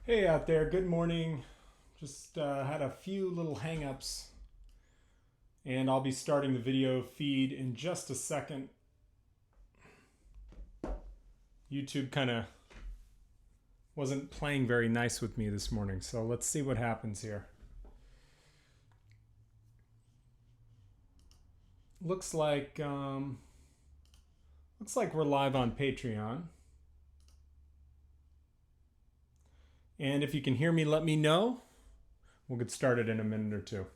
Hey out there, good morning. Just had a few little hang-ups and I'll be starting the video feed in just a second. YouTube kind of wasn't playing very nice with me this morning, so let's see what happens here. Looks like we're live on Patreon. And if you can hear me, let me know. We'll get started in a minute or two.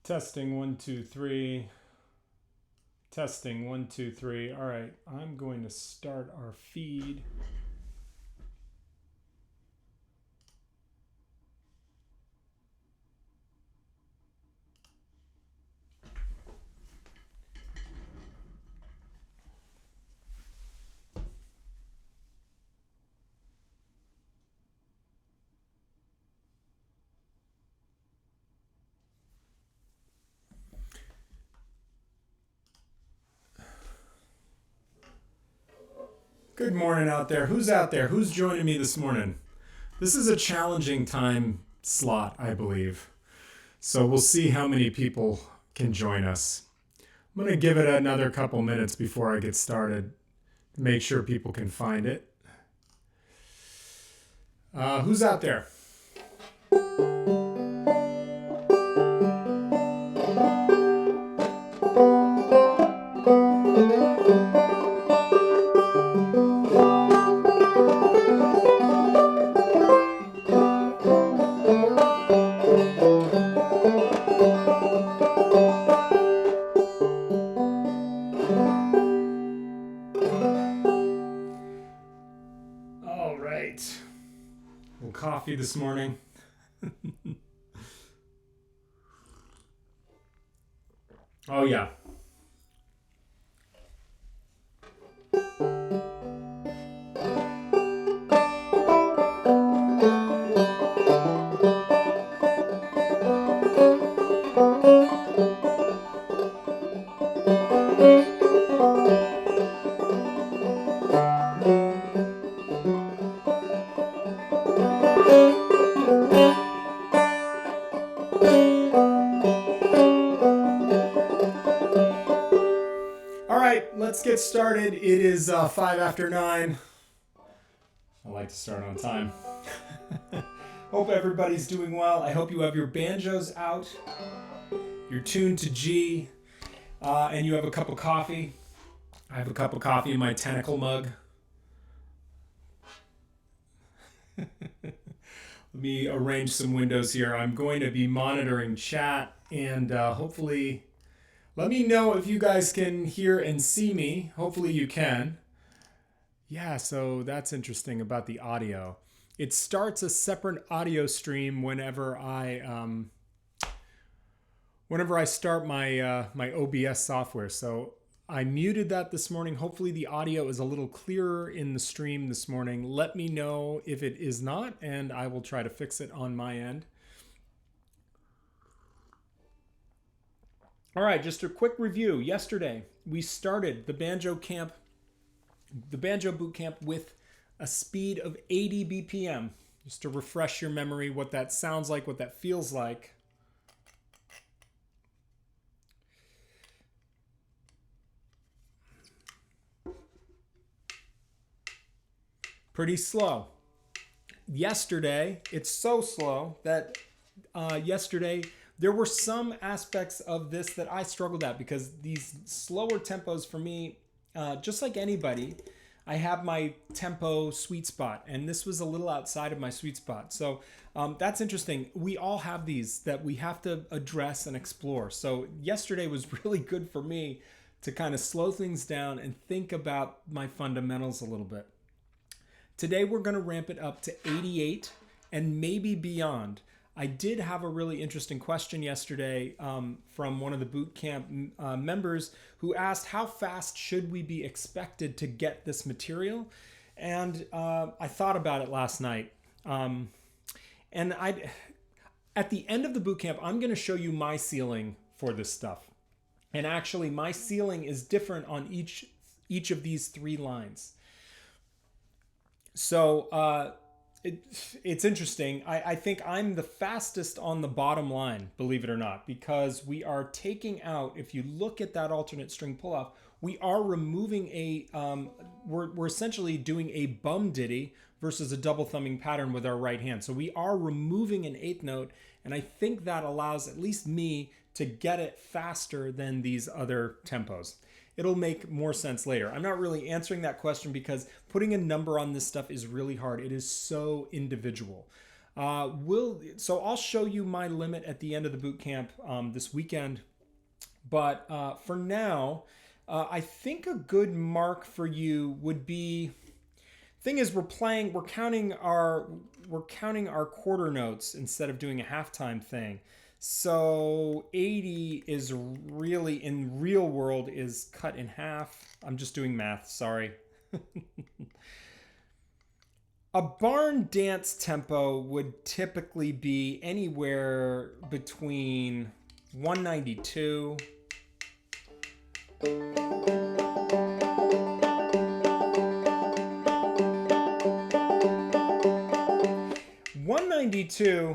Testing 1, 2, 3. Testing 1, 2, 3. All right, I'm going to start our feed. Good morning out there. Who's out there? Who's joining me this morning? This is a challenging time slot, I believe. So we'll see how many people can join us. I'm going to give it another couple minutes before I get started to make sure people can find it. Who's out there? All right. A little coffee this morning. Oh, yeah. Let's get started. It is 5 after 9. I like to start on time. Hope everybody's doing well. I hope you have your banjos out. You're tuned to G. And you have a cup of coffee. I have a cup of coffee in my tentacle mug. Let me arrange some windows here. I'm going to be monitoring chat and hopefully... Let me know if you guys can hear and see me. Hopefully you can. Yeah, so that's interesting about the audio. It starts a separate audio stream whenever I start my my OBS software. So I muted that this morning. Hopefully the audio is a little clearer in the stream this morning. Let me know if it is not, and I will try to fix it on my end. All right, just a quick review. Yesterday, we started the Banjo boot camp with a speed of 80 BPM. Just to refresh your memory, what that sounds like, what that feels like. Pretty slow. Yesterday, it's so slow that yesterday, there were some aspects of this that I struggled at because these slower tempos for me, just like anybody, I have my tempo sweet spot, and this was a little outside of my sweet spot. So that's interesting. We all have these that we have to address and explore. So yesterday was really good for me to kind of slow things down and think about my fundamentals a little bit. Today we're going to ramp it up to 88 and maybe beyond. I did have a really interesting question yesterday from one of the boot camp members who asked how fast should we be expected to get this material? And I thought about it last night. And at the end of the boot camp, I'm going to show you my ceiling for this stuff. And actually, my ceiling is different on each of these 3 lines. So it's interesting. I think I'm the fastest on the bottom line, believe it or not, because we are taking out, if you look at that alternate string pull-off, we are removing we're essentially doing a bum ditty versus a double thumbing pattern with our right hand. So we are removing an 8th note, and I think that allows at least me to get it faster than these other tempos. It'll make more sense later. I'm not really answering that question because putting a number on this stuff is really hard. It is so individual. So I'll show you my limit at the end of the boot camp this weekend. But for now, I think a good mark for you would be. Thing is, we're counting our quarter notes instead of doing a halftime thing. So 80 is really, in real world, is cut in half. I'm just doing math, sorry. A barn dance tempo would typically be anywhere between 192 192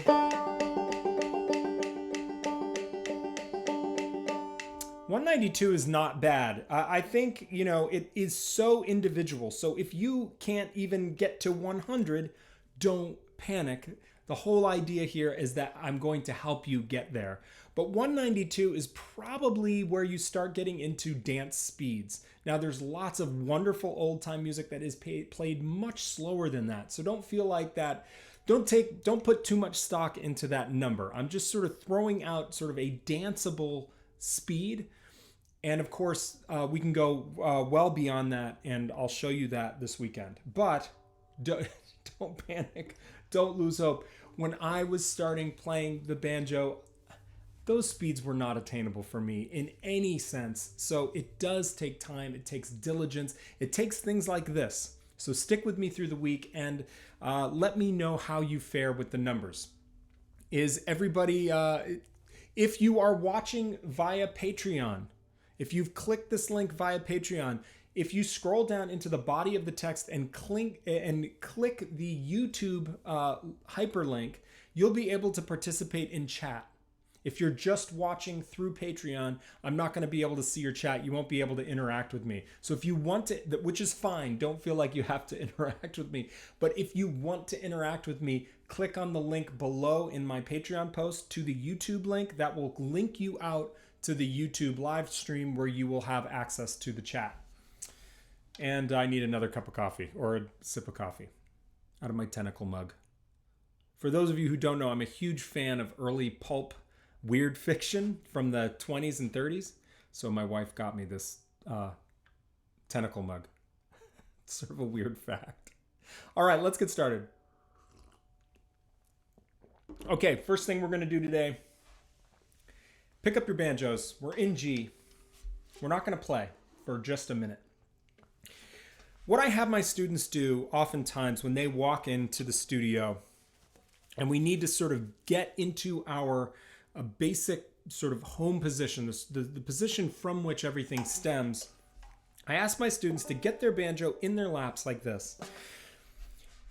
192 is not bad. I think, it is so individual. So if you can't even get to 100, don't panic. The whole idea here is that I'm going to help you get there. But 192 is probably where you start getting into dance speeds. Now, there's lots of wonderful old-time music that is played much slower than that. So don't feel like that. Don't put too much stock into that number. I'm just sort of throwing out sort of a danceable speed. And of course, we can go well beyond that, and I'll show you that this weekend. But don't panic. Don't lose hope. When I was starting playing the banjo, those speeds were not attainable for me in any sense. So it does take time. It takes diligence. It takes things like this. So stick with me through the week and let me know how you fare with the numbers. Is everybody, if you are watching via Patreon, if you've clicked this link via Patreon, if you scroll down into the body of the text and click the YouTube hyperlink, you'll be able to participate in chat. If you're just watching through Patreon, I'm not going to be able to see your chat. You won't be able to interact with me. So if you want to, which is fine, don't feel like you have to interact with me. But if you want to interact with me, click on the link below in my Patreon post to the YouTube link. That will link you out to the YouTube live stream where you will have access to the chat. And I need another cup of coffee or a sip of coffee out of my tentacle mug. For those of you who don't know, I'm a huge fan of early pulp weird fiction from the 20s and 30s. So my wife got me this tentacle mug. It's sort of a weird fact. All right, let's get started. Okay, first thing we're going to do today, pick up your banjos. We're in G. We're not going to play for just a minute. What I have my students do oftentimes when they walk into the studio and we need to sort of get into our basic sort of home position, the position from which everything stems, I ask my students to get their banjo in their laps like this,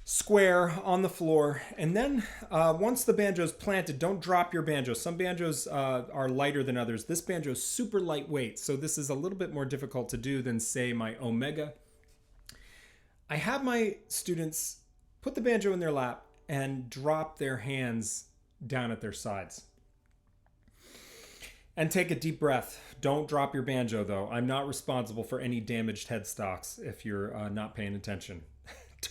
square on the floor, and then once the banjo is planted, don't drop your banjo. Some banjos are lighter than others. This banjo is super lightweight, so this is a little bit more difficult to do than, say, my Omega. I have my students put the banjo in their lap and drop their hands down at their sides. And take a deep breath. Don't drop your banjo, though. I'm not responsible for any damaged headstocks if you're not paying attention.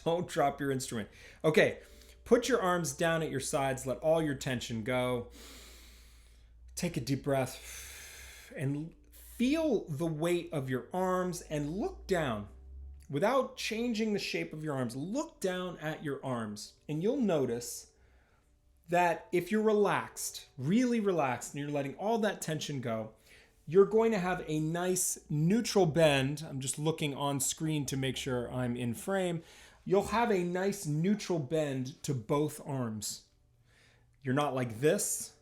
Don't drop your instrument. Okay, put your arms down at your sides. Let all your tension go. Take a deep breath and feel the weight of your arms and look down. without changing the shape of your arms, look down at your arms and you'll notice that if you're relaxed, really relaxed, and you're letting all that tension go, you're going to have a nice neutral bend. I'm just looking on screen to make sure I'm in frame. You'll have a nice neutral bend to both arms. You're not like this,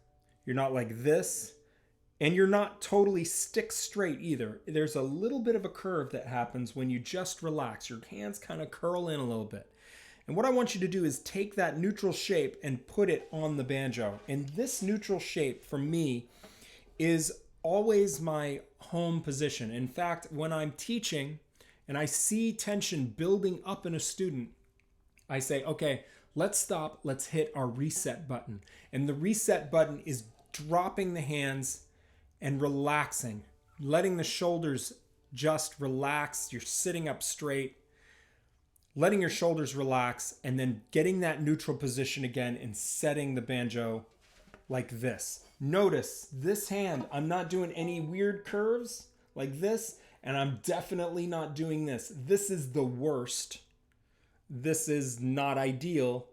you're not like this, and you're not totally stick straight either. There's a little bit of a curve that happens when you just relax. Your hands kind of curl in a little bit. And what I want you to do is take that neutral shape and put it on the banjo. And this neutral shape for me is always my home position. In fact, when I'm teaching and I see tension building up in a student, I say, okay, let's stop. Let's hit our reset button. And the reset button is dropping the hands and relaxing, letting the shoulders just relax. You're sitting up straight, letting your shoulders relax, and then getting that neutral position again and setting the banjo like this. Notice this hand, I'm not doing any weird curves like this, and I'm definitely not doing this. This is the worst. This is not ideal.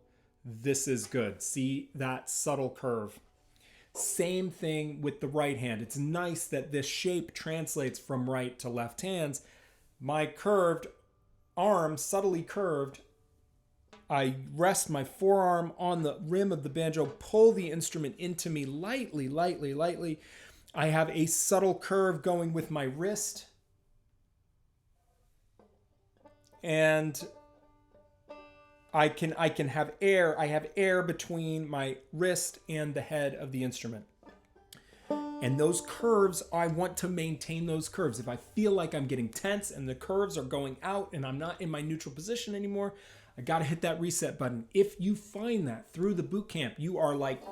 This is good. See that subtle curve? Same thing with the right hand. It's nice that this shape translates from right to left hands. My curved arm, subtly curved, I rest my forearm on the rim of the banjo, pull the instrument into me lightly, lightly, lightly. I have a subtle curve going with my wrist. And I can have air. I have air between my wrist and the head of the instrument. And those curves, I want to maintain those curves. If I feel like I'm getting tense and the curves are going out and I'm not in my neutral position anymore, I got to hit that reset button. If you find that through the boot camp, you are like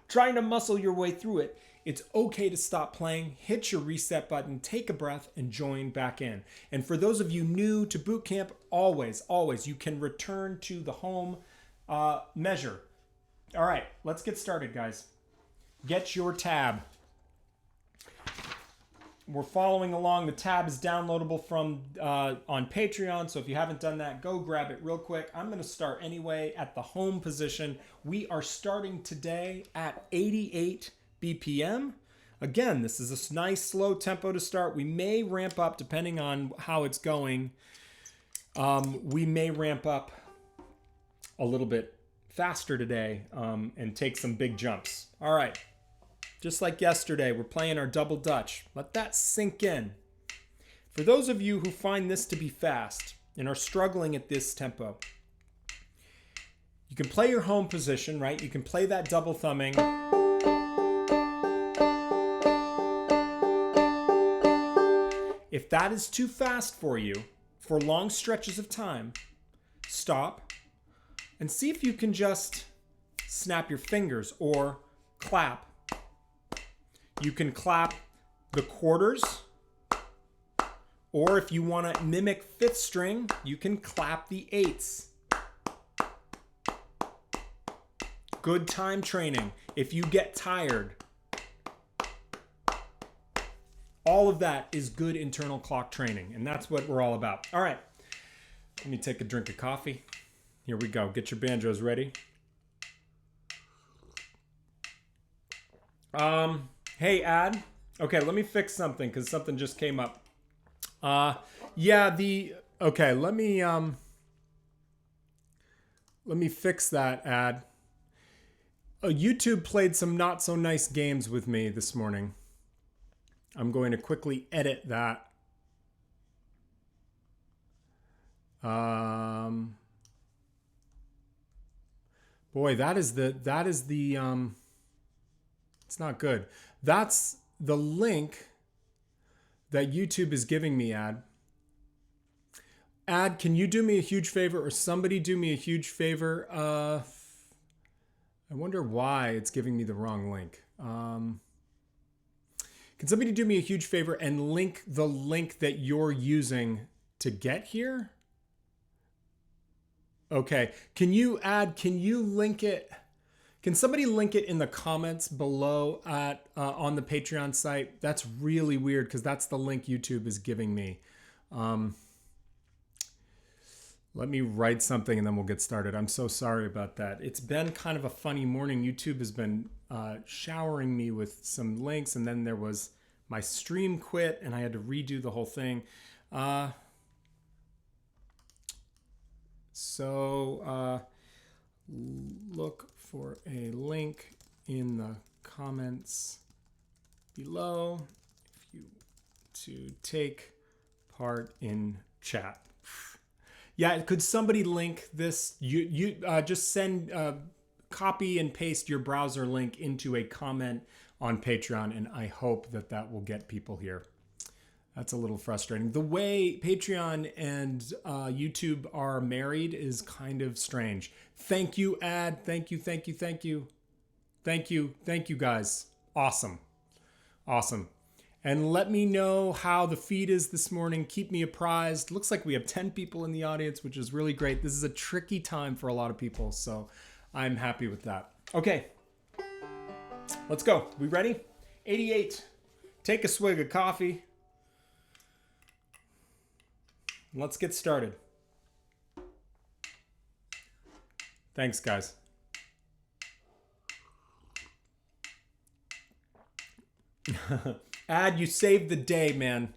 trying to muscle your way through it, it's okay to stop playing, hit your reset button, take a breath, and join back in. And for those of you new to boot camp, always, you can return to the home measure. All right, let's get started, guys. Get your tab. We're following along. The tab is downloadable from on Patreon, so if you haven't done that, go grab it real quick. I'm going to start anyway at the home position. We are starting today at 88 BPM. Again, this is a nice slow tempo to start. We may ramp up depending on how it's going. We may ramp up a little bit faster today and take some big jumps. All right. Just like yesterday, we're playing our double Dutch. Let that sink in. For those of you who find this to be fast and are struggling at this tempo, you can play your home position, right? You can play that double thumbing. If that is too fast for you, for long stretches of time, stop and see if you can just snap your fingers or clap. You can clap the quarters, or if you want to mimic fifth string, you can clap the eighths. Good time training. If you get tired, all of that is good internal clock training, and that's what we're all about. All right, let me take a drink of coffee. Here we go. Get your banjos ready. Hey, Ad. Okay, let me fix something because something just came up. Okay, let me fix that, Ad. YouTube played some not so nice games with me this morning. I'm going to quickly edit that. Boy, that is the it's not good. That's the link that YouTube is giving me, Ad. Ad, can you do me a huge favor, or somebody do me a huge favor? I wonder why it's giving me the wrong link. Can somebody do me a huge favor and link the link that you're using to get here? Okay. Can you link it? Can somebody link it in the comments below at on the Patreon site? That's really weird because that's the link YouTube is giving me. Let me write something and then we'll get started. I'm so sorry about that. It's been kind of a funny morning. YouTube has been showering me with some links, and then there was my stream quit and I had to redo the whole thing. So look for a link in the comments below if you to take part in chat. Yeah, could somebody link this? You just send copy and paste your browser link into a comment on Patreon, and I hope that that will get people here. That's a little frustrating. The way Patreon and YouTube are married is kind of strange. Thank you, Ad. Thank you, thank you, thank you. Thank you, thank you guys. Awesome. Awesome. And let me know how the feed is this morning. Keep me apprised. Looks like we have 10 people in the audience, which is really great. This is a tricky time for a lot of people, so I'm happy with that. Okay, let's go. We ready? 88. Take a swig of coffee. Let's get started. Thanks, guys. Ad, you saved the day, man.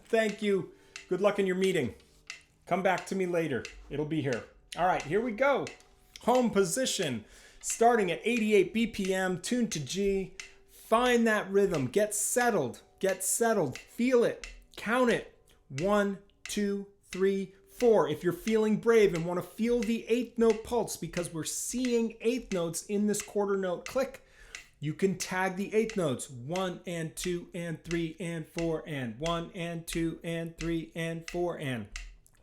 Thank you. Good luck in your meeting. Come back to me later. It'll be here. All right, here we go. Home position. Starting at 88 BPM, tuned to G. Find that rhythm. Get settled. Get settled. Feel it. Count it. 1, 2, 3, 4. If you're feeling brave and want to feel the 8th note pulse, because we're seeing 8th notes in this quarter note click, you can tag the 8th notes. 1 and 2 and 3 and 4 and 1 and 2 and 3 and 4 and.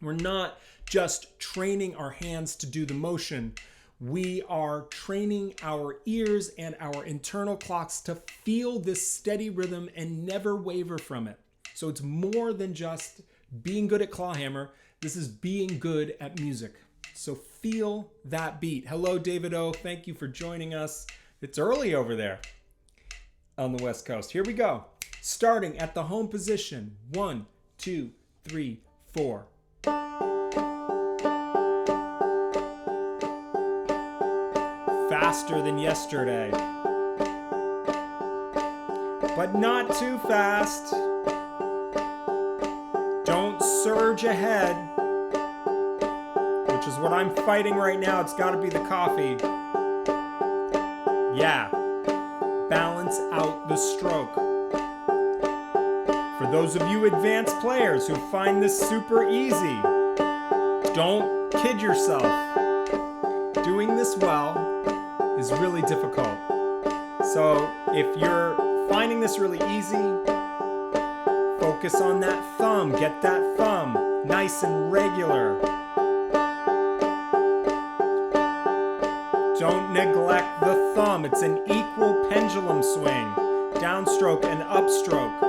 We're not just training our hands to do the motion. We are training our ears and our internal clocks to feel this steady rhythm and never waver from it. So it's more than just being good at clawhammer. This is being good at music. So feel that beat. Hello, David O. Thank you for joining us. It's early over there on the West Coast. Here we go. Starting at the home position. 1, 2, 3, 4. Faster than yesterday. But not too fast. Don't surge ahead, which is what I'm fighting right now. It's got to be the coffee. Yeah, balance out the stroke. For those of you advanced players who find this super easy, don't kid yourself. Doing this well is really difficult. So if you're finding this really easy, focus on that thumb. Get that thumb nice and regular. Don't neglect the thumb. It's an equal pendulum swing. Downstroke and upstroke.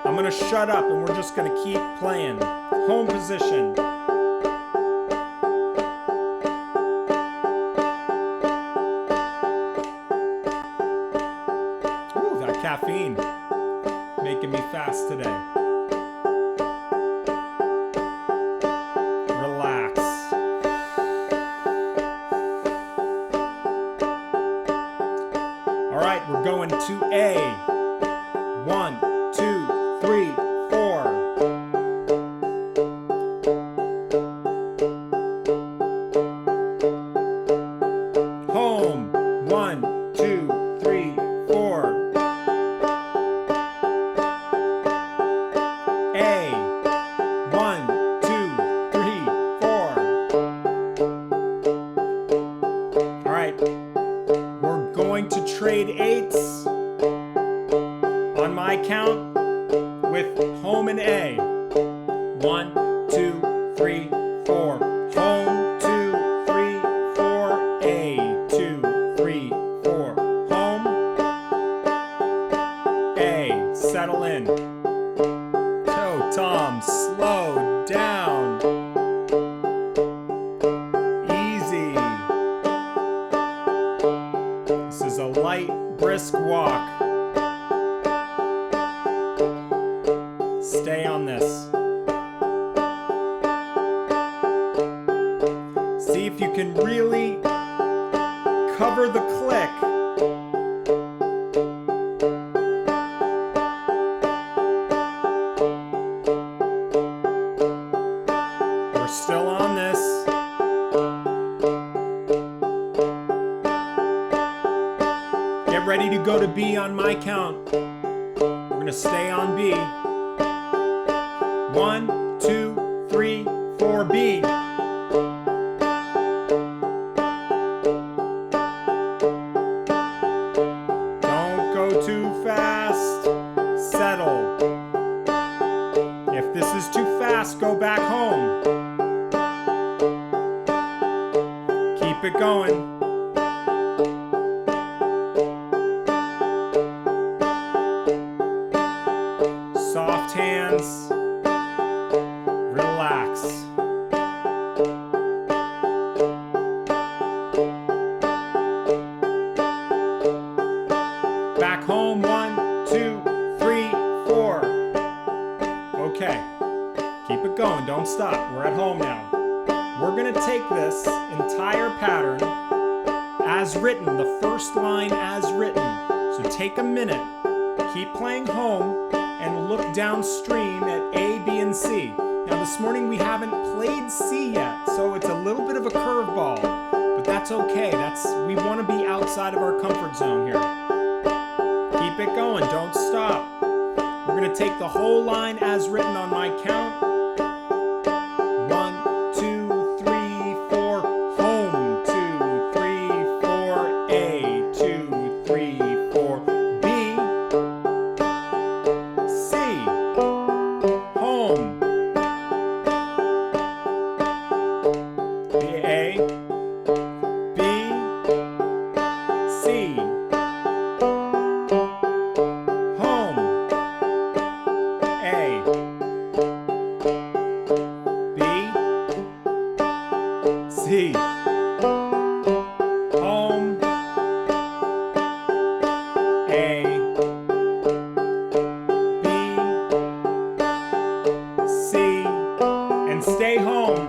I'm going to shut up and we're just going to keep playing. Home position. Ooh, that caffeine making me fast today. We're going to A. 1, 2, 3, 4. Home. 1, 2, 3, 4. A. 1, 2, 3, 4. All right. We're going to trade 8s on my count with home and A. 1, 2, 3, 4. Home, 2, 3, 4. A, 2, 3, 4. Home. A. Settle in. Toe tom, slow down. Easy. This is a light, brisk walk. Stay on this. can really cover the click. We're still on this. Get ready to go to B on my count. We're going to stay on B. 1, 2, 3, 4, B. Don't go too fast. Settle. If this is too fast, go back home. Keep it going. Soft hands. Relax. Back home. 1, 2, 3, 4. Okay. Keep it going. Don't stop. We're at home now. We're going to take this entire pattern as written, the first line as written. So take a minute. Keep playing home and look downstream at A, B, and C. Now this morning we haven't played C yet, so it's a little bit of a curveball, but that's okay. We want to be outside of our comfort zone here. Keep it going, don't stop. We're going to take the whole line as written on my count. 1, 2, 3, 4, home. 2, 3, 4, A. 2, 3, 4, B. C. Home. A, B, C. Home. A, B, C. Home. A, B, C. And stay home.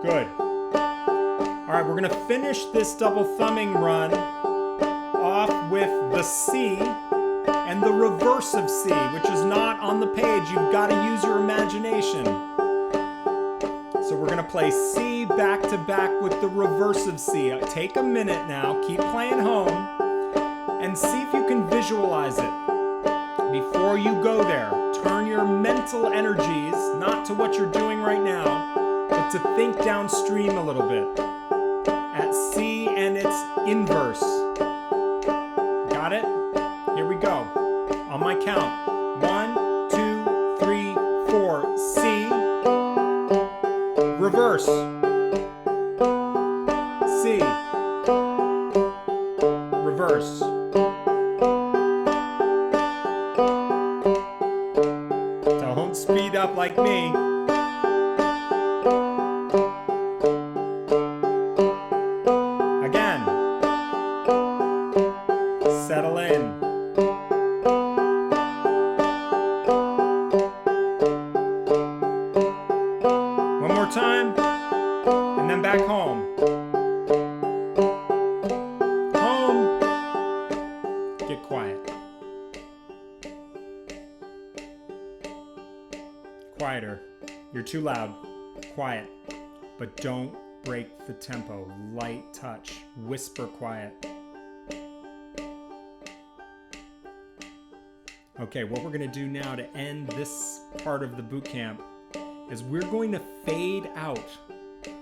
Good. All right, we're going to finish this double thumbing run off with the C and the reverse of C, which is not on the page. You've got to use your imagination. So we're going to play C back to back with the reverse of C. Take a minute now, keep playing home, and see if you can visualize it. Before you go there, turn your mental energies not to what you're doing right now, but to think downstream a little bit at C and its inverse. Got it? Here we go. On my count. 1, 2, 3, 4. C. Reverse. C. Reverse. Don't speed up like me. Again. Settle in. One more time, and then back home. Home. Get quiet. Quieter. You're too loud. Quiet. But don't break the tempo. Light touch. Whisper quiet. Okay, what we're going to do now to end this part of the boot camp is we're going to fade out.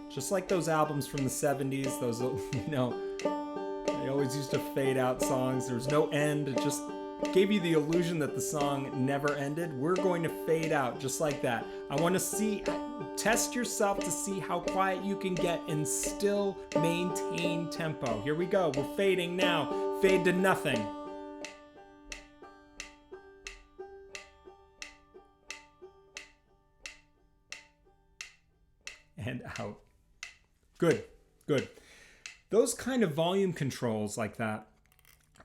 Just like those albums from the 70s, those, they always used to fade out songs. There was no end. It just gave you the illusion that the song never ended. We're going to fade out just like that. I want to test yourself to see how quiet you can get and still maintain tempo. Here we go. We're fading now. Fade to nothing. And out. Good, good. Those kind of volume controls like that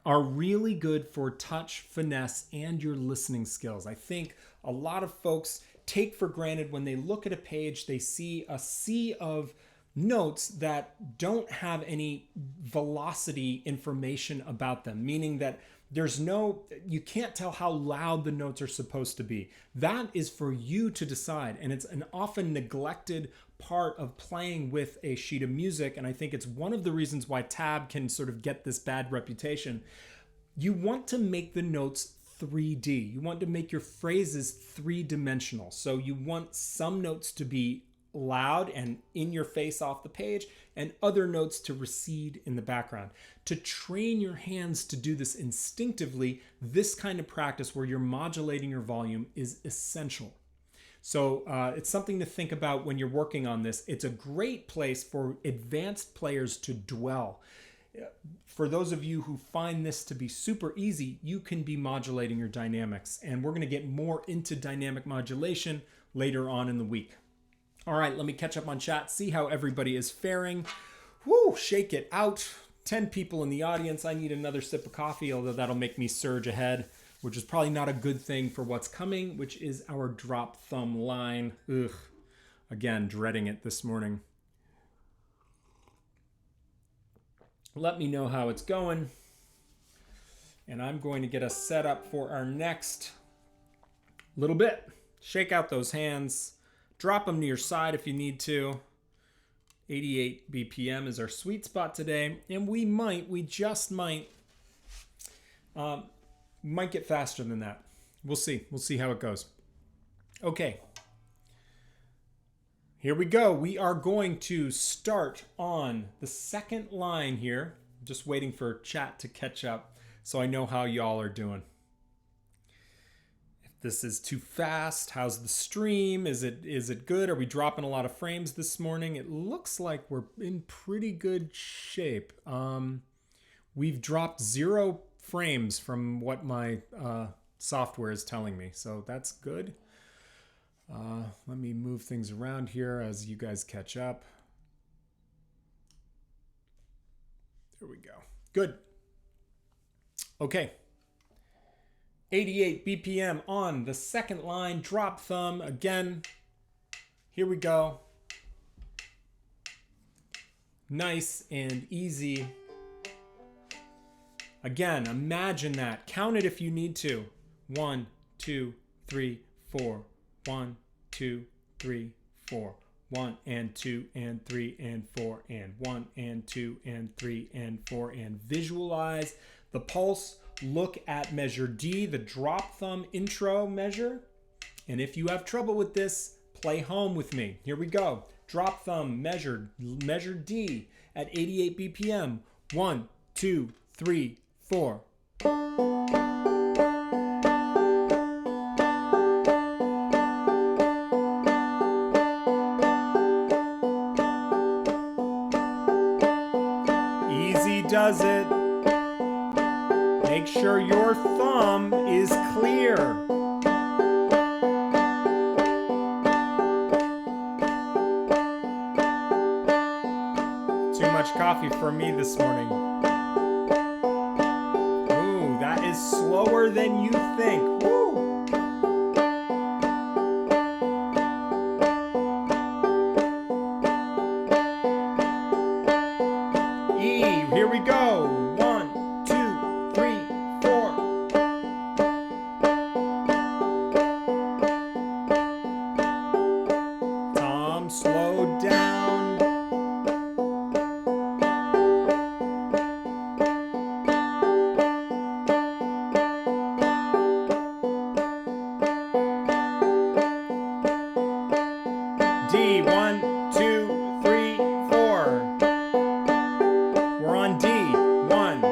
are really good for touch, finesse, and your listening skills. I think a lot of folks take for granted when they look at a page, they see a sea of notes that don't have any velocity information about them, meaning that you can't tell how loud the notes are supposed to be. That is for you to decide, and it's an often neglected part of playing with a sheet of music, and I think it's one of the reasons why tab can sort of get this bad reputation. You want to make the notes 3D. You want to make your phrases three-dimensional. So you want some notes to be loud and in your face off the page, and other notes to recede in the background. To train your hands to do this instinctively, this kind of practice where you're modulating your volume is essential. So it's something to think about when you're working on this. It's a great place for advanced players to dwell. For those of you who find this to be super easy, you can be modulating your dynamics. And we're going to get more into dynamic modulation later on in the week. All right, let me catch up on chat, see how everybody is faring. Woo, shake it out. 10 people in the audience. I need another sip of coffee, although that'll make me surge ahead, which is probably not a good thing for what's coming, which is our drop thumb line. Ugh, again, dreading it this morning. Let me know how it's going. And I'm going to get us set up for our next little bit. Shake out those hands. Drop them to your side if you need to. 88 BPM is our sweet spot today. And we just might get faster than that. We'll see. We'll see how it goes. Okay. Here we go. We are going to start on the second line here. Just waiting for chat to catch up so I know how y'all are doing. If this is too fast, how's the stream? Is it good? Are we dropping a lot of frames this morning? It looks like we're in pretty good shape. We've dropped 0 frames from what my software is telling me, so that's good. Let me move things around here as you guys catch up. There we go. Good. Okay. 88 BPM on the second line, drop thumb again. Here we go. Nice and easy. Again, imagine that. Count it if you need to. 1, 2, 3, 4. 1, 2, 3, 4. 1 and 2 and 3 and 4 and 1 and 2 and 3 and 4 and visualize the pulse. Look at measure D, the drop thumb intro measure. And if you have trouble with this, play home with me. Here we go. Drop thumb measure D at 88 BPM. 1, 2, 3, 4. Does it. Make sure your thumb is clear. Too much coffee for me this morning. Ooh, that is slower than you think. Woo! Here we go. 1, 2, 3, 4. Tom, slow down. D, 1, 2, 3, 4. We're on D, 1.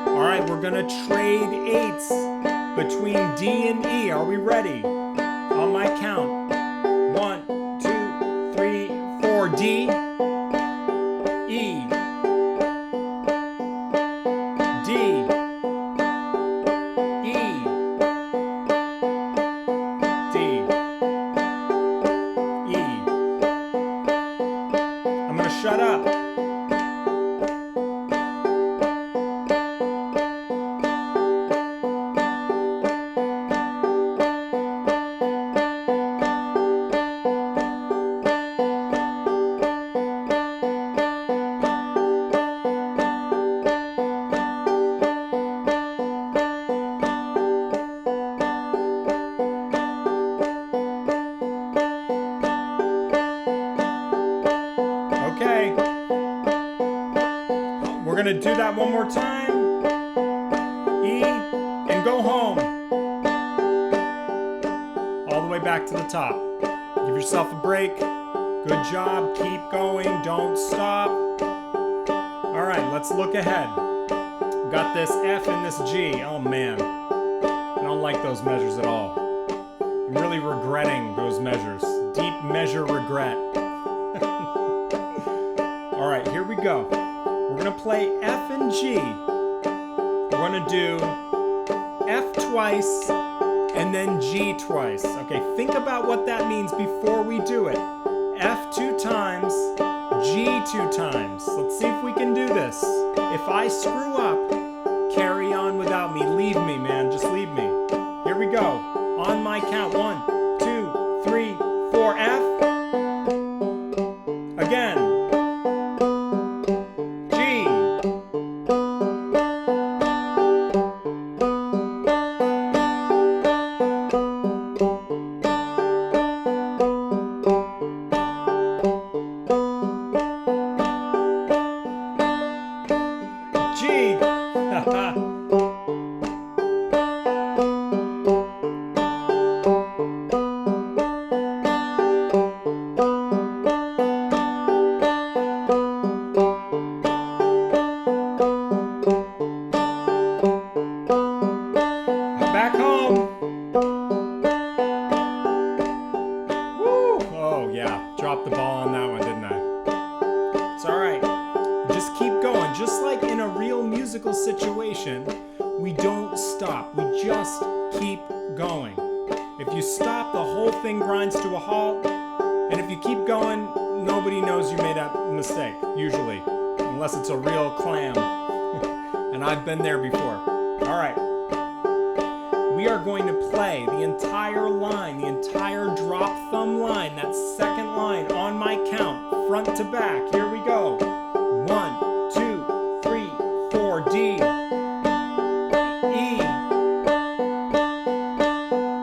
All right, we're gonna trade 8s between D and E. Are we ready? On my count. 1, 2, 3, 4. D, E, D, shut up. gonna do that one more time. E, and go home. All the way back to the top. Give yourself a break. Good job, keep going, don't stop. All right, let's look ahead. Got this F and this G. Oh man, I don't like those measures at all. I'm really regretting those measures. Deep measure regret. All right, here we go. We're gonna play F and G. We're gonna do F twice and then G twice. Okay, think about what that means before we do it. F 2 times, G 2 times. Let's see if we can do this. If I screw up, carry on without me. Leave me, man, just leave me. Here we go. On my count, 1, 2, 3, 4, F. Again. G. G. Back home. Woo! Oh yeah, dropped the ball on that one, didn't I? It's all right. Just keep going. Just like in a real musical situation, we don't stop. We just keep going. If you stop, the whole thing grinds to a halt. And if you keep going, nobody knows you made a mistake, usually. Unless it's a real clam. And I've been there before. All right. We are going to play the entire line, the entire drop thumb line, that second line on my count, front to back. Here we go. 1, 2, 3, 4, D, E,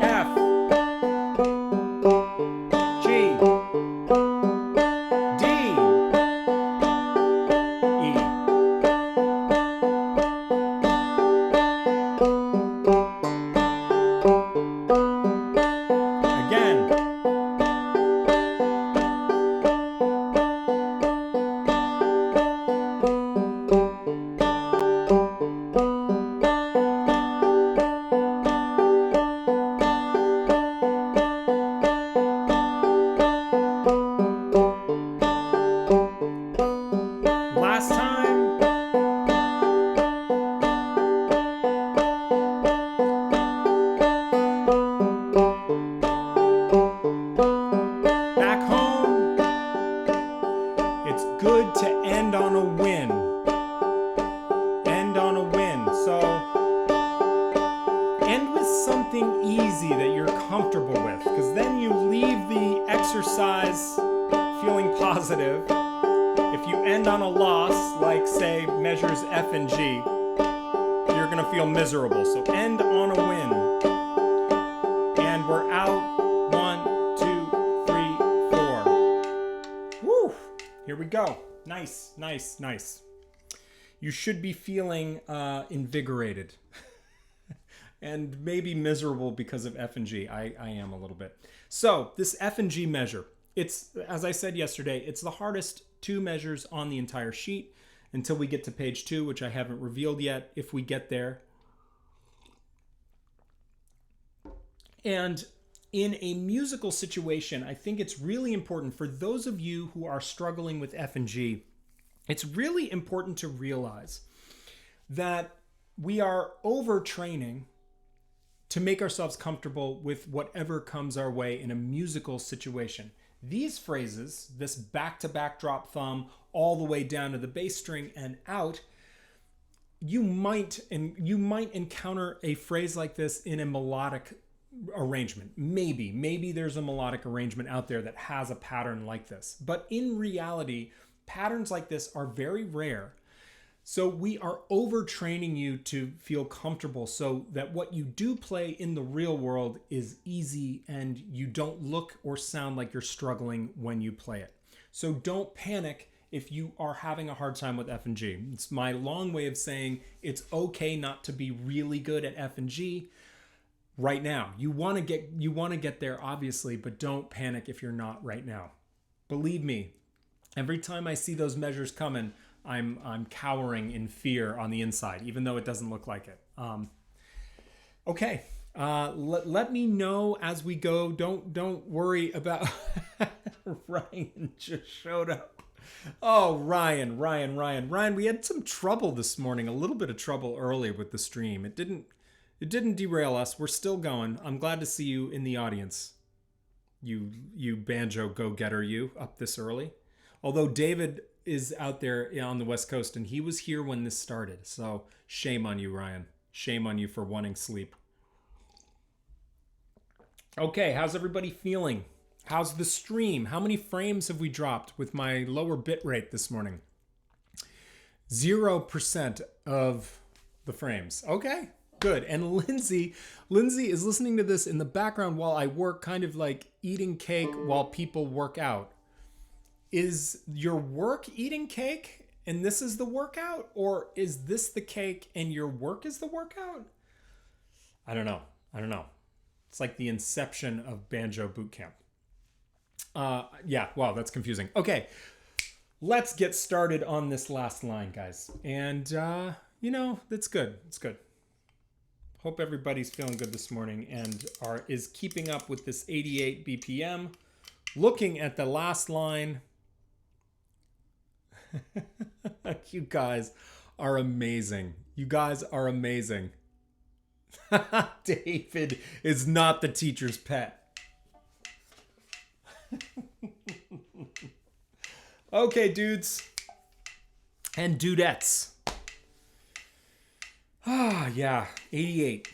F, G, D, E. Again. Last time. Back home. It's good to end on a win. End on a win. So end with something easy that you're comfortable with, because then you leave the exercise feeling positive. If you end on a loss, like say measures F and G, you're gonna feel miserable. So end on a win. And we're out. 1, 2, 3, 4. Woo! Here we go. Nice, nice, nice. You should be feeling invigorated. And maybe miserable because of F and G. I am a little bit. So this F and G measure, it's, as I said yesterday, it's the hardest 2 measures on the entire sheet until we get to page 2, which I haven't revealed yet if we get there. And in a musical situation, I think it's really important for those of you who are struggling with F and G, it's really important to realize that we are overtraining to make ourselves comfortable with whatever comes our way in a musical situation. These phrases, this back-to-back drop thumb all the way down to the bass string and out, you might encounter a phrase like this in a melodic arrangement. Maybe there's a melodic arrangement out there that has a pattern like this. But in reality, patterns like this are very rare. So we are overtraining you to feel comfortable so that what you do play in the real world is easy and you don't look or sound like you're struggling when you play it. So don't panic if you are having a hard time with F and G. It's my long way of saying it's okay not to be really good at F and G right now. You want to get there, obviously, but don't panic if you're not right now. Believe me, every time I see those measures coming, I'm cowering in fear on the inside, even though it doesn't look like it. Okay. Let me know as we go. Don't worry about Ryan just showed up. Oh, Ryan, we had some trouble this morning, a little bit of trouble earlier with the stream. It didn't derail us. We're still going. I'm glad to see you in the audience. You banjo go-getter, you up this early. Although David is out there on the West Coast and he was here when this started. So shame on you, Ryan. Shame on you for wanting sleep. Okay, how's everybody feeling? How's the stream? How many frames have we dropped with my lower bit rate this morning? 0% of the frames. Okay, good. And Lindsay is listening to this in the background while I work, kind of like eating cake while people work out. Is your work eating cake and this is the workout? Or is this the cake and your work is the workout? I don't know. It's like the inception of Banjo Boot Camp. Yeah, wow, that's confusing. Okay, let's get started on this last line, guys. And, that's good. It's good. Hope everybody's feeling good this morning and is keeping up with this 88 BPM. Looking at the last line. You guys are amazing. David is not the teacher's pet. Okay, dudes and dudettes. Yeah, 88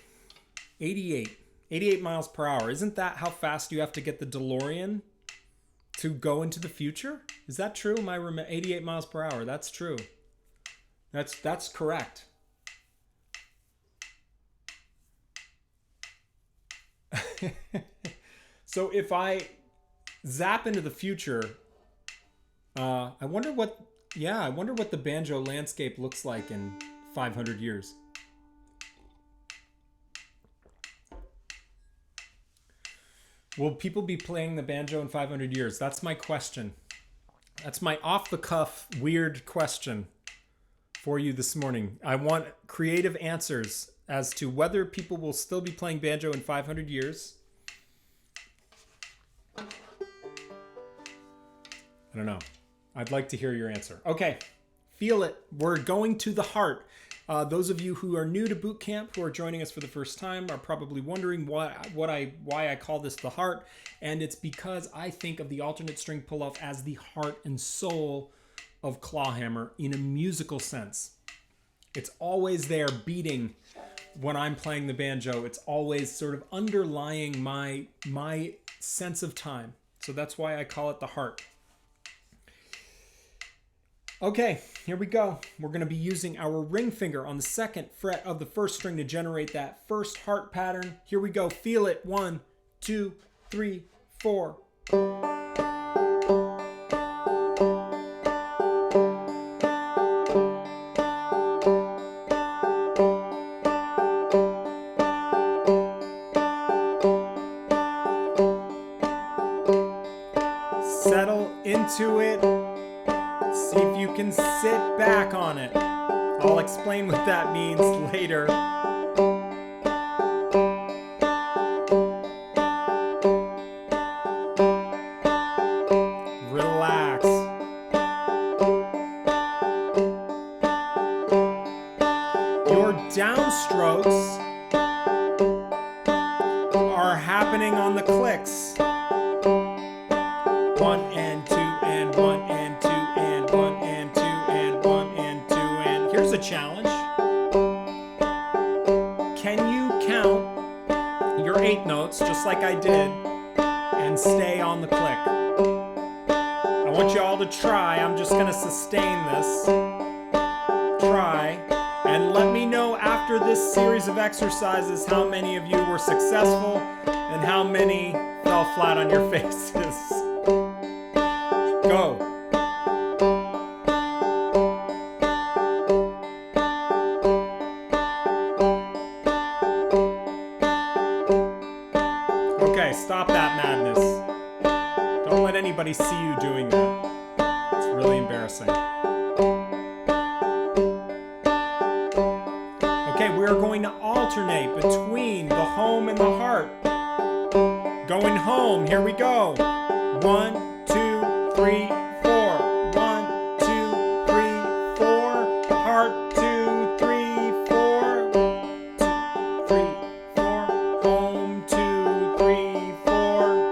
miles per hour. Isn't that how fast you have to get the DeLorean to go into the future? Is that true? 88 miles per hour. That's true. That's correct. So if I zap into the future, I wonder what the banjo landscape looks like in 500 years. Will people be playing the banjo in 500 years? That's my question. That's my off-the-cuff, weird question for you this morning. I want creative answers as to whether people will still be playing banjo in 500 years. I don't know. I'd like to hear your answer. Okay, feel it. We're going to the heart. Those of you who are new to boot camp, who are joining us for the first time, are probably wondering why I call this the heart. And it's because I think of the alternate string pull-off as the heart and soul of clawhammer in a musical sense. It's always there beating when I'm playing the banjo. It's always sort of underlying my sense of time. So that's why I call it the heart. Okay, here we go. We're going to be using our ring finger on the second fret of the first string to generate that first heart pattern. Here we go. Feel it. 1, 2, 3, 4. Settle into it. See if you can sit back on it. I'll explain what that means later. Relax. Your downstrokes are happening on the clicks. 1 and 2 and 1 and 2 and 1 and 2 and 1 and 2 and here's a challenge. Can you count your 8 notes just like I did and stay on the click? I want you all to try. I'm just going to sustain this. Try and let me know after this series of exercises how many of you were successful and how many fell flat on your faces. Go. anybody see you doing that. It's really embarrassing. Okay, we are going to alternate between the home and the heart. Going home, here we go. 1, 2, 3, 4. 1, 2, 3, 4. Heart, 2, 3, 4. 2, 3, 4. Home, 2, 3, 4.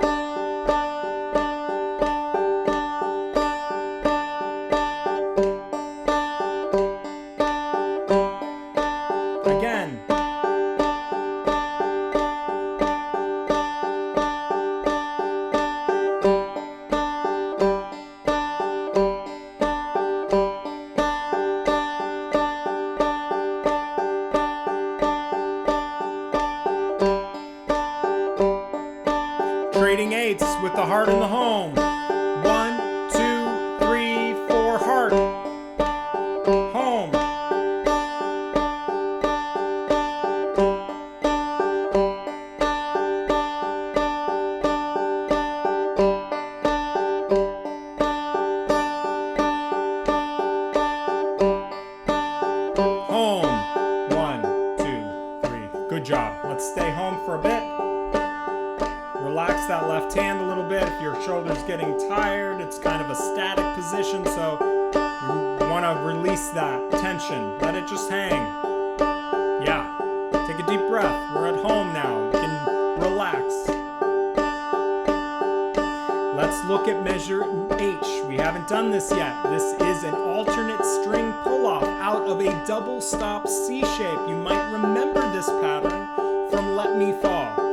Again. Trading eights with the heart and the home. 1, 2, 3, 4. Heart. Home. Home. 1, 2, 3. Good job. Let's stay home for a bit. Relax that left hand a little bit. If your shoulder's getting tired, it's kind of a static position, so we want to release that tension. Let it just hang. Yeah. Take a deep breath. We're at home now. You can relax. Let's look at measure H. We haven't done this yet. This is an alternate string pull-off out of a double stop C shape. You might remember this pattern from Let Me Fall.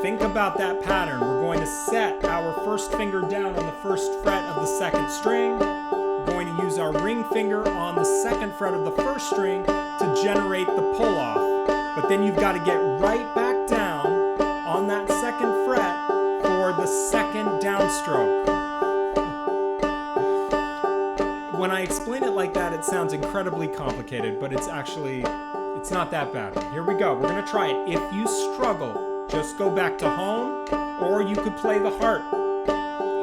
Think about that pattern. We're going to set our first finger down on the first fret of the second string. We're going to use our ring finger on the second fret of the first string to generate the pull-off. But then you've got to get right back down on that second fret for the second downstroke. When I explain it like that, it sounds incredibly complicated, but it's not that bad. Here we go. We're going to try it. If you struggle, just go back to home, or you could play the heart.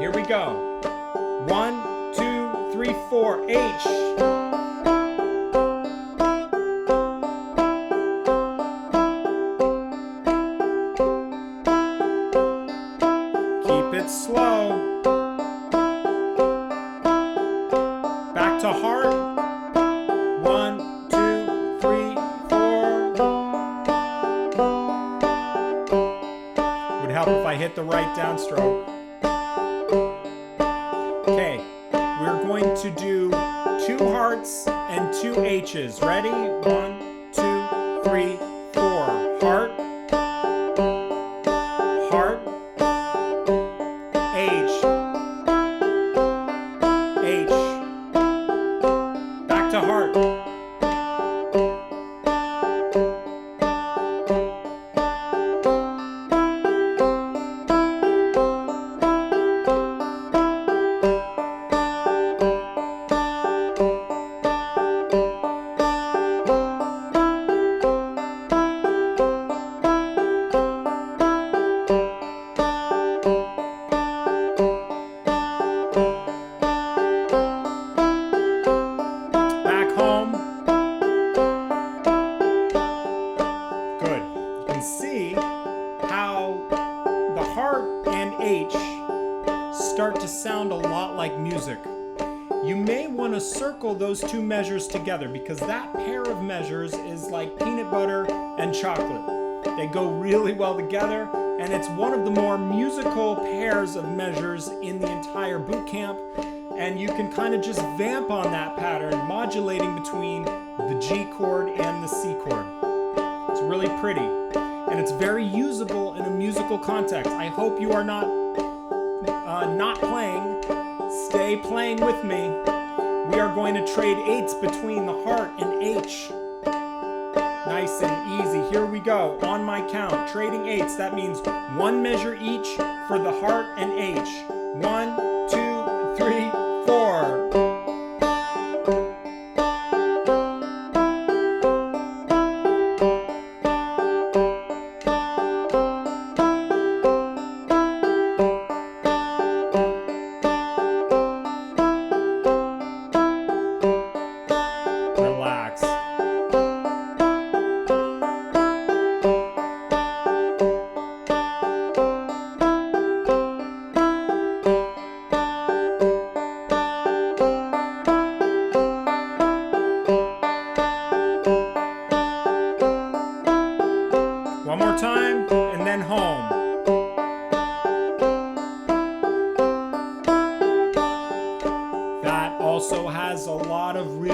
Here we go. 1, 2, 3, 4. H. Keep it slow. Back to heart. 1, 2, 3, 4. Would help if I hit the right downstroke. Okay, we're going to do 2 hearts and 2 H's. Ready? 1, 2, 3, 4. Heart. Heart. H. H. Back to heart. Start to sound a lot like music. You may want to circle those 2 measures together because that pair of measures is like peanut butter and chocolate. They go really well together, and it's one of the more musical pairs of measures in the entire boot camp, and you can kind of just vamp on that pattern, modulating between the G chord and the C chord. It's really pretty, and it's very usable in a musical context. I hope you are not playing. Stay playing with me. We are going to trade 8s between the heart and H. Nice and easy. Here we go. On my count, trading 8s. That means 1 measure each for the heart and H. 1, 2, 3, 4.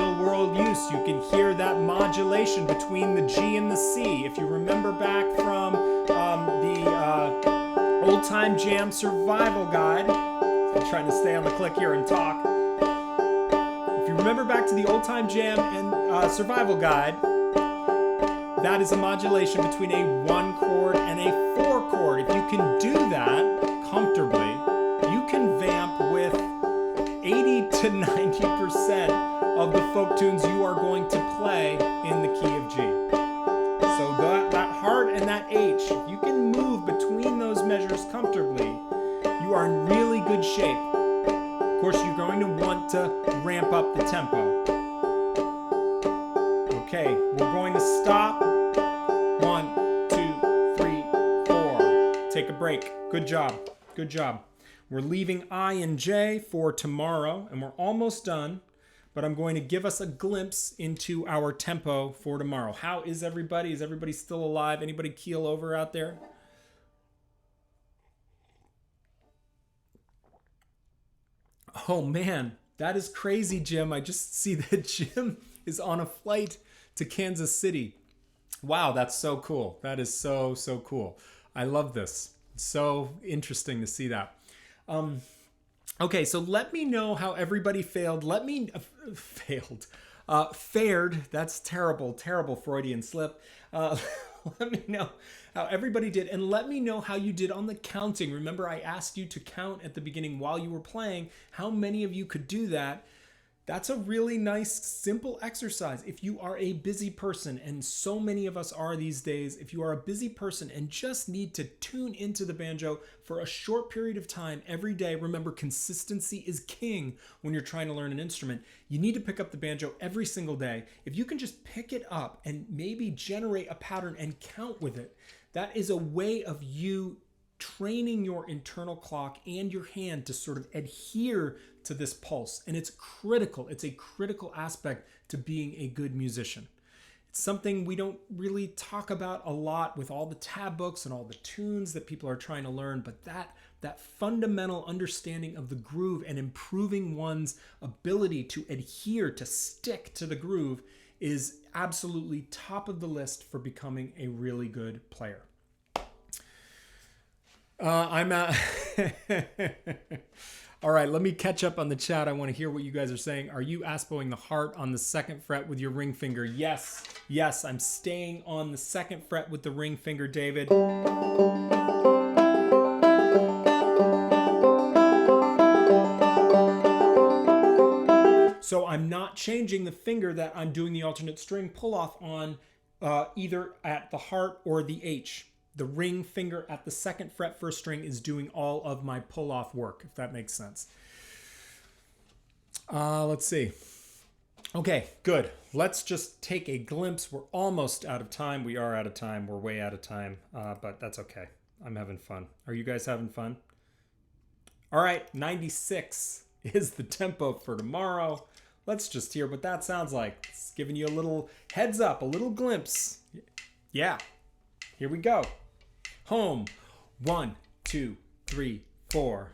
real world use. You can hear that modulation between the G and the C. If you remember back from the Old Time Jam Survival Guide, I'm trying to stay on the click here and talk. If you remember back to the Old Time Jam and Survival Guide, that is a modulation between a 1 chord and a 4 chord. If you can do that comfortably, you can vamp with 80 to 90% of the folk tunes you are going to play in the key of G. So that heart and that H, if you can move between those measures comfortably, you are in really good shape. Of course, you're going to want to ramp up the tempo. Okay, we're going to stop. 1, 2, 3, 4. Take a break. Good job. Good job. We're leaving I and J for tomorrow, and we're almost done, but I'm going to give us a glimpse into our tempo for tomorrow. How is everybody? Is everybody still alive? Anybody keel over out there? Oh man, that is crazy, Jim. I just see that Jim is on a flight to Kansas City. Wow, that's so cool. That is so cool. I love this. It's so interesting to see that. Okay, so let me know how everybody failed. Fared. That's terrible Freudian slip. Let me know how everybody did, and let me know how you did on the counting. Remember, I asked you to count at the beginning while you were playing. How many of you could do that? That's a really nice, simple exercise. If you are a busy person, and so many of us are these days, if you are a busy person and just need to tune into the banjo for a short period of time every day, remember, consistency is king when you're trying to learn an instrument. You need to pick up the banjo every single day. If you can just pick it up and maybe generate a pattern and count with it, that is a way of you training your internal clock and your hand to sort of adhere to this pulse. And it's critical. It's a critical aspect to being a good musician. It's something we don't really talk about a lot with all the tab books and all the tunes that people are trying to learn, but that fundamental understanding of the groove and improving one's ability to adhere, to stick to the groove, is absolutely top of the list for becoming a really good player. All right, let me catch up on the chat. I want to hear what you guys are saying. Are you aspoing the heart on the 2nd fret with your ring finger? Yes, I'm staying on the 2nd fret with the ring finger, David. So I'm not changing the finger that I'm doing the alternate string pull off on, either at the heart or the H. The ring finger at the 2nd fret 1st string is doing all of my pull-off work, if that makes sense. Let's see. Okay, good. Let's just take a glimpse. We're almost out of time. We are out of time. We're way out of time, but that's okay. I'm having fun. Are you guys having fun? All right, 96 is the tempo for tomorrow. Let's just hear what that sounds like. It's giving you a little heads up, a little glimpse. Yeah, here we go. Home. 1, 2, 3, 4.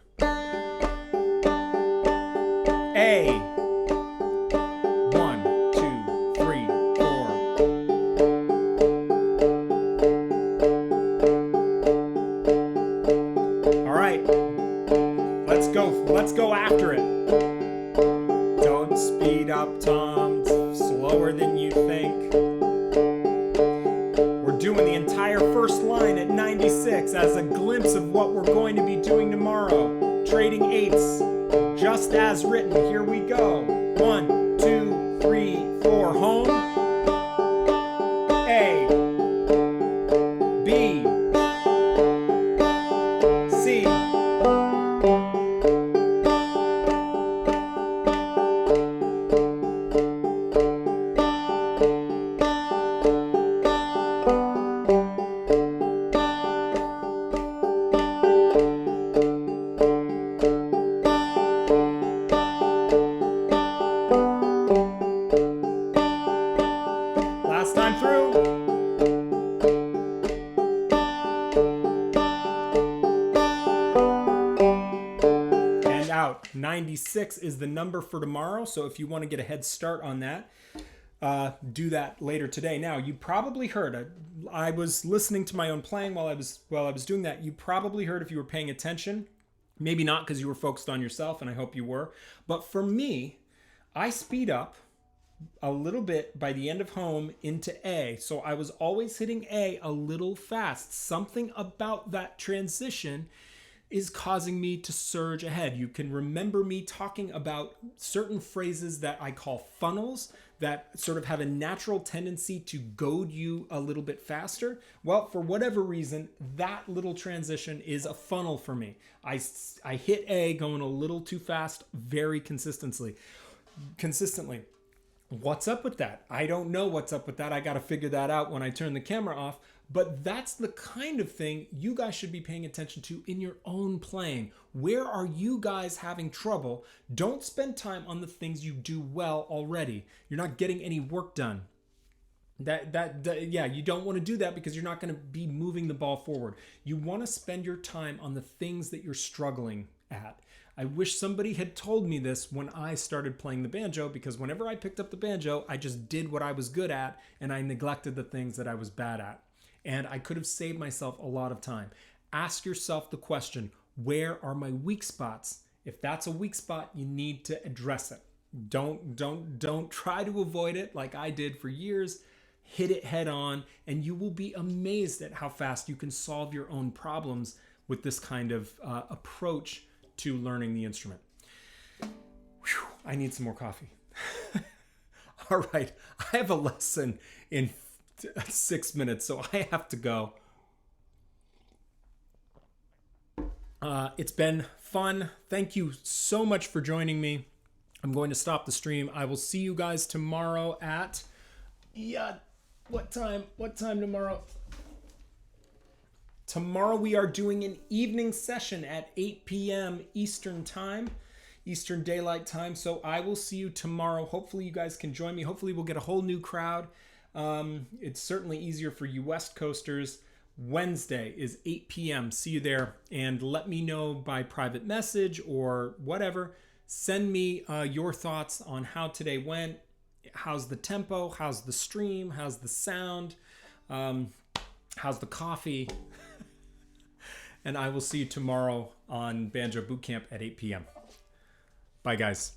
A. 1, 2, 3, 4. All right. Let's go. Let's go after it. Don't speed up, Tom. It's slower than you think. Doing the entire first line at 96 as a glimpse of what we're going to be doing tomorrow. Trading 8s, just as written. Here we go. 1, 2, 3, 4. Home. A. B. C. Time through. And out. 90. 96 is the number for tomorrow. So if you want to get a head start on that, do that later today. Now, you probably heard, I was listening to my own playing while I was doing that. You probably heard, if you were paying attention, maybe not because you were focused on yourself, and I hope you were. But for me, I speed up a little bit by the end of home into A. So I was always hitting A a little fast. Something about that transition is causing me to surge ahead. You can remember me talking about certain phrases that I call funnels that sort of have a natural tendency to goad you a little bit faster. Well, for whatever reason, that little transition is a funnel for me. I hit A going a little too fast very consistently. What's up with that? I don't know what's up with that. I got to figure that out when I turn the camera off. But that's the kind of thing you guys should be paying attention to in your own playing. Where are you guys having trouble? Don't spend time on the things you do well already. You're not getting any work done. You don't want to do that because you're not going to be moving the ball forward. You want to spend your time on the things that you're struggling at. I wish somebody had told me this when I started playing the banjo, because whenever I picked up the banjo, I just did what I was good at and I neglected the things that I was bad at. And I could have saved myself a lot of time. Ask yourself the question, where are my weak spots? If that's a weak spot, you need to address it. Don't try to avoid it like I did for years. Hit it head on, and you will be amazed at how fast you can solve your own problems with this kind of approach to learning the instrument. Whew, I need some more coffee. All right, I have a lesson in 6 minutes, so I have to go. It's been fun. Thank you so much for joining me. I'm going to stop the stream. I will see you guys tomorrow at, what time tomorrow? Tomorrow we are doing an evening session at 8 p.m. Eastern time, Eastern Daylight Time. So I will see you tomorrow. Hopefully you guys can join me. Hopefully we'll get a whole new crowd. It's certainly easier for you West Coasters. Wednesday is 8 p.m. See you there. And let me know by private message or whatever. Send me your thoughts on how today went. How's the tempo? How's the stream? How's the sound? How's the coffee? And I will see you tomorrow on Banjo Bootcamp at 8 p.m. Bye, guys.